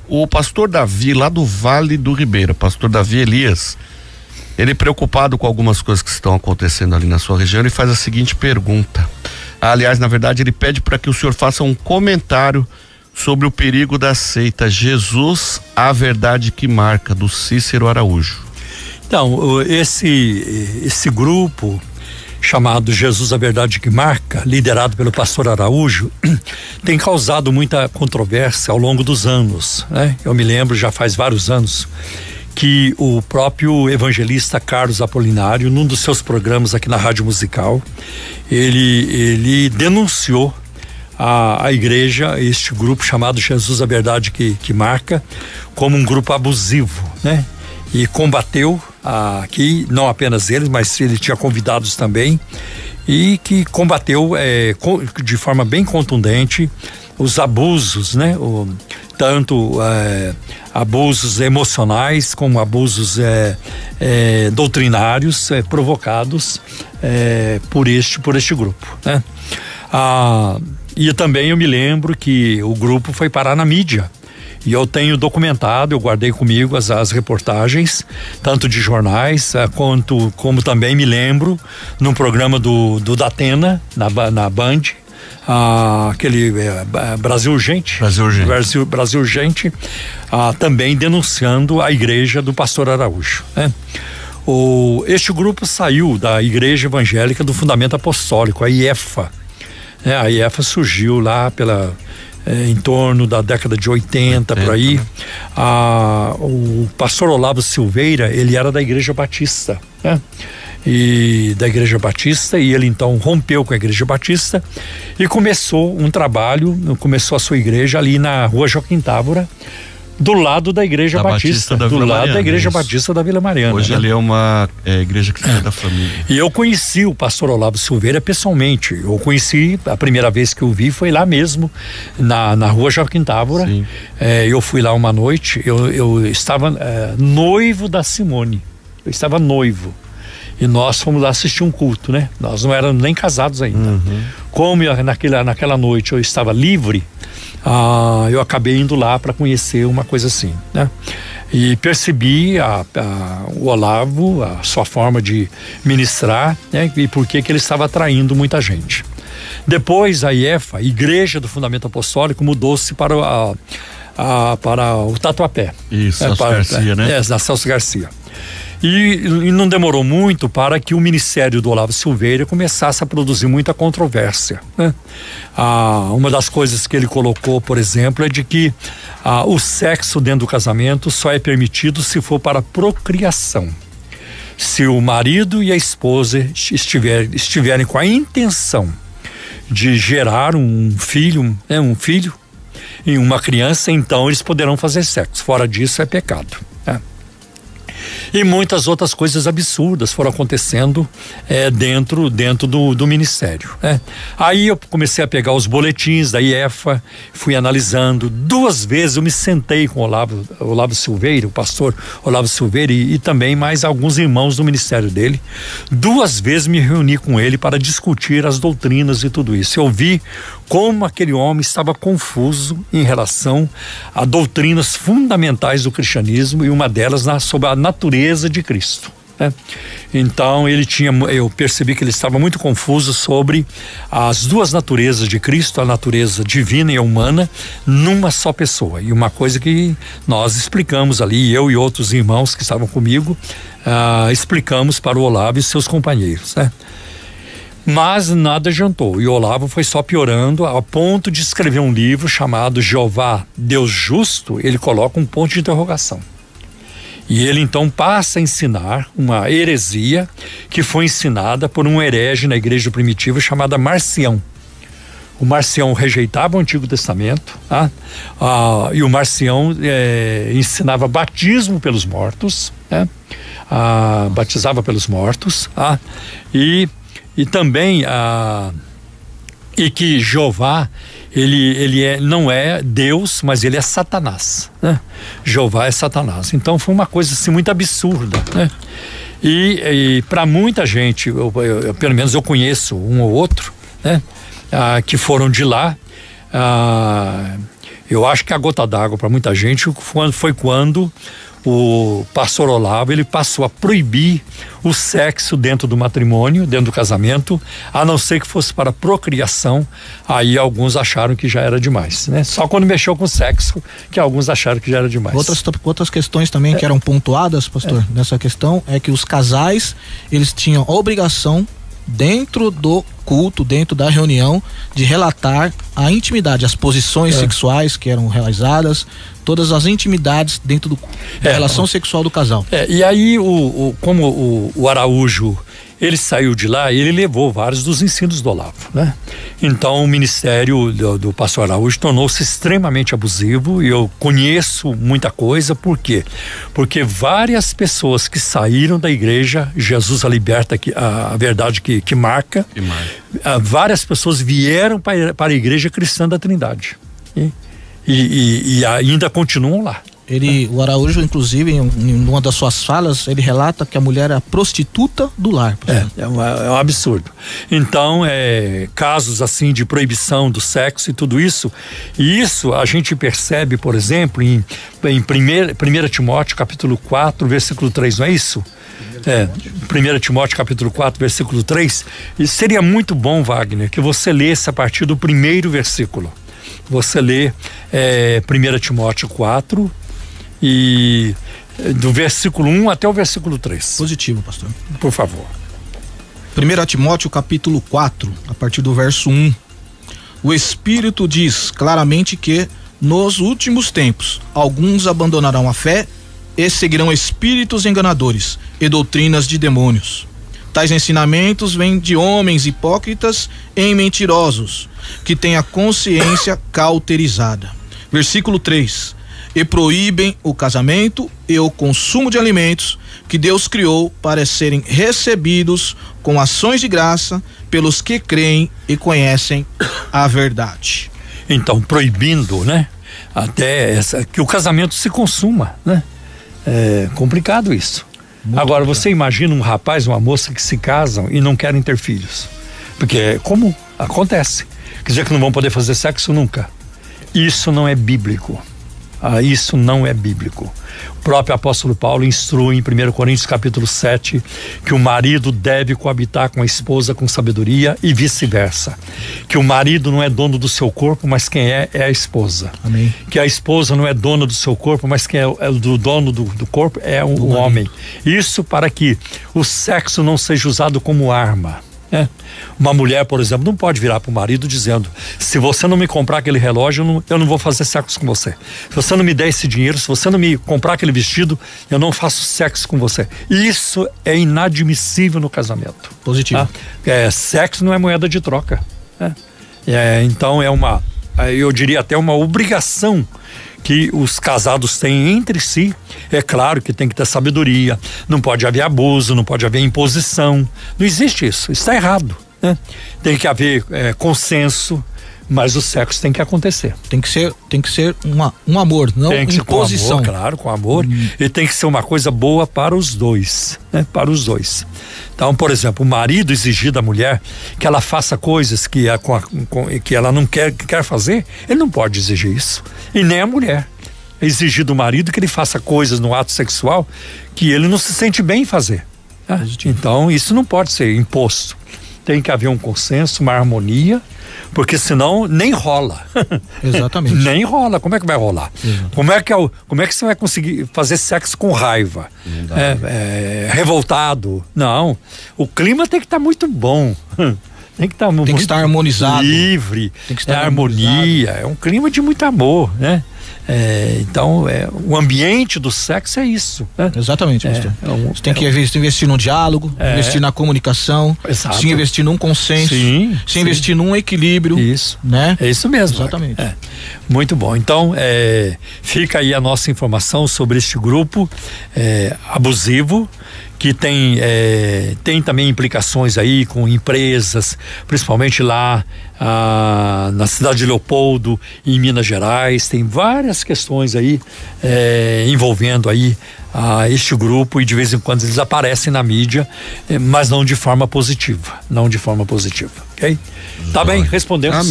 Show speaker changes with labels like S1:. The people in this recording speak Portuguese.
S1: O pastor Davi, lá do Vale do Ribeira, pastor Davi Elias, ele preocupado com algumas coisas que estão acontecendo ali na sua região, ele faz a seguinte pergunta. Aliás, na verdade, ele pede para que o senhor faça um comentário sobre o perigo da seita Jesus, a verdade que marca, do Cícero Araújo.
S2: Então, esse grupo chamado Jesus, a verdade que marca, liderado pelo pastor Araújo, tem causado muita controvérsia ao longo dos anos, né? Eu me lembro, já faz vários anos, que o próprio evangelista Carlos Apolinário, num dos seus programas aqui na Rádio Musical, ele denunciou a igreja, este grupo chamado Jesus, a verdade que marca, como um grupo abusivo, né? E combateu aqui, não apenas eles, mas ele tinha convidados também, e que combateu de forma bem contundente os abusos, né? Tanto abusos emocionais como abusos doutrinários provocados por este grupo, né? E também eu me lembro que o grupo foi parar na mídia. E eu tenho documentado, eu guardei comigo as reportagens, tanto de jornais, como também me lembro num programa do Datena, na Band, aquele Brasil Urgente. Brasil Urgente, também denunciando a igreja do pastor Araújo, né? Este grupo saiu da Igreja Evangélica do Fundamento Apostólico, a IEFA. A IEFA surgiu lá em torno da década de 80, por aí. Né? O pastor Olavo Silveira, ele era da Igreja Batista, né? E ele então rompeu com a Igreja Batista e começou um trabalho, começou a sua igreja ali na Rua Joaquim Távora, do lado da Igreja Batista da Igreja Batista da Vila Mariana.
S1: Hoje, né? Ali é uma igreja que é da família.
S2: E eu conheci o pastor Olavo Silveira pessoalmente. Eu conheci, a primeira vez que eu vi foi lá mesmo, na Rua Joaquim Távora. Eu fui lá uma noite, eu estava noivo da Simone. Eu estava noivo. E nós fomos lá assistir um culto, né? Nós não éramos nem casados ainda. Uhum. Como naquela noite eu estava livre, eu acabei indo lá para conhecer uma coisa assim, né? E percebi o Olavo, a sua forma de ministrar, né? E por que ele estava atraindo muita gente. Depois a IEFA, Igreja do Fundamento Apostólico, mudou-se para o Tatuapé.
S1: Isso, Celso Garcia, né?
S2: Da Celso Garcia. E não demorou muito para que o ministério do Olavo Silveira começasse a produzir muita controvérsia, né? Uma das coisas que ele colocou, por exemplo, é de que o sexo dentro do casamento só é permitido se for para procriação. Se o marido e a esposa estiverem com a intenção de gerar um filho em uma criança, então eles poderão fazer sexo. Fora disso é pecado, né? E muitas outras coisas absurdas foram acontecendo dentro do ministério, né? Aí eu comecei a pegar os boletins da IEFA, fui analisando. 2 vezes eu me sentei com o Olavo Silveira, o pastor Olavo Silveira, e também mais alguns irmãos do ministério dele. 2 vezes me reuni com ele para discutir as doutrinas e tudo isso. Eu vi como aquele homem estava confuso em relação a doutrinas fundamentais do cristianismo, e uma delas sobre a natureza de Cristo, né? Então eu percebi que ele estava muito confuso sobre as 2 naturezas de Cristo, a natureza divina e a humana, numa só pessoa. E uma coisa que nós explicamos ali, eu e outros irmãos que estavam comigo, explicamos para o Olavo e seus companheiros, né? Mas nada adiantou, e o Olavo foi só piorando, ao ponto de escrever um livro chamado Jeová, Deus Justo. Ele coloca um ponto de interrogação. E ele então passa a ensinar uma heresia que foi ensinada por um herege na igreja primitiva chamada Marcião. O Marcião rejeitava o Antigo Testamento, e o Marcião ensinava batismo pelos mortos, né? Batizava pelos mortos, e também e que Jeová não é Deus, mas ele é Satanás, né? Jeová é Satanás. Então foi uma coisa assim muito absurda, né? E para muita gente, pelo menos eu conheço um ou outro, né? Que foram de lá, Eu acho que a gota d'água para muita gente foi quando o pastor Olavo, ele passou a proibir o sexo dentro do matrimônio, dentro do casamento, a não ser que fosse para procriação. Aí alguns acharam que já era demais, né? Só quando mexeu com o sexo que alguns acharam que já era demais.
S3: Outras questões também que eram pontuadas, pastor, nessa questão, é que os casais, eles tinham a obrigação, dentro do culto, dentro da reunião, de relatar a intimidade, as posições sexuais que eram realizadas, todas as intimidades dentro da relação sexual do casal.
S2: E aí, como o Araújo, ele saiu de lá e ele levou vários dos ensinos do Olavo, né? Então o ministério do pastor Araújo tornou-se extremamente abusivo, e eu conheço muita coisa. Por quê? Porque várias pessoas que saíram da igreja Jesus a Liberta, a verdade que marca, várias pessoas vieram para a igreja cristã da Trindade e ainda continuam lá.
S3: O Araújo, inclusive, em uma das suas falas, ele relata que a mulher é a prostituta do lar.
S2: É um absurdo. Então, casos assim de proibição do sexo e tudo isso, e isso a gente percebe, por exemplo, em 1 Timóteo capítulo 4, versículo 3, não é isso? 1 Timóteo capítulo 4, versículo 3. E seria muito bom, Wagner, que você lesse a partir do primeiro versículo. Você lê 1 Timóteo 4, e do versículo 1 até o versículo 3.
S3: Positivo, pastor.
S2: Por favor.
S3: 1 Timóteo capítulo 4, a partir do verso 1. O Espírito diz claramente que nos últimos tempos alguns abandonarão a fé e seguirão espíritos enganadores e doutrinas de demônios. Tais ensinamentos vêm de homens hipócritas e mentirosos, que têm a consciência cauterizada. Versículo 3. E proíbem o casamento e o consumo de alimentos que Deus criou para serem recebidos com ações de graça pelos que creem e conhecem a verdade.
S2: Então, proibindo, né? Até que o casamento se consuma, né? É complicado isso. Muito Agora, complicado. Você imagina um rapaz, uma moça que se casam e não querem ter filhos. Porque é comum, acontece. Quer dizer que não vão poder fazer sexo nunca. Isso não é bíblico. Isso não é bíblico. O próprio apóstolo Paulo instrui em 1 Coríntios capítulo 7 que o marido deve coabitar com a esposa com sabedoria e vice-versa. Que o marido não é dono do seu corpo, mas quem é a esposa.
S3: Amém.
S2: Que a esposa não é dona do seu corpo, mas quem é o dono do corpo é o homem. Isso para que o sexo não seja usado como arma. Uma mulher, por exemplo, não pode virar para o marido dizendo: se você não me comprar aquele relógio, eu não vou fazer sexo com você. Se você não me der esse dinheiro, se você não me comprar aquele vestido, eu não faço sexo com você. Isso é inadmissível no casamento.
S3: Positivo.
S2: Sexo não é moeda de troca. Então eu diria até uma obrigação que os casados têm entre si. É claro que tem que ter sabedoria, não pode haver abuso, não pode haver imposição, não existe isso está errado, né? Tem que haver consenso, mas o sexo tem que acontecer.
S3: Tem que ser um amor, não imposição.
S2: Claro, com amor. E tem que ser uma coisa boa para os dois, né? Para os dois. Então, por exemplo, o marido exigir da mulher que ela faça coisas que ela não quer fazer, ele não pode exigir isso. E nem a mulher. Exigir do marido que ele faça coisas no ato sexual que ele não se sente bem em fazer. Então, isso não pode ser imposto. Tem que haver um consenso, uma harmonia, porque senão nem rola.
S3: Exatamente.
S2: Nem rola. Como é que vai rolar? Como é que você vai conseguir fazer sexo com raiva? Revoltado? Não. O clima tem que estar muito bom. Tem que estar
S3: harmonizado.
S2: Livre.
S3: Tem que estar
S2: harmonia. É um clima de muito amor, né? Então, o ambiente do sexo é isso, né?
S3: Exatamente, pastor. Você tem que investir no diálogo, investir na comunicação, se investir num consenso, se investir num equilíbrio.
S2: Isso,
S3: né?
S2: É isso mesmo.
S3: Exatamente.
S2: Muito bom. Então, fica aí a nossa informação sobre este grupo abusivo, que tem também implicações aí com empresas, principalmente lá na cidade de Leopoldo, em Minas Gerais. Tem várias questões aí envolvendo aí este grupo, e de vez em quando eles aparecem na mídia, mas não de forma positiva, ok? Tá bem, respondemos.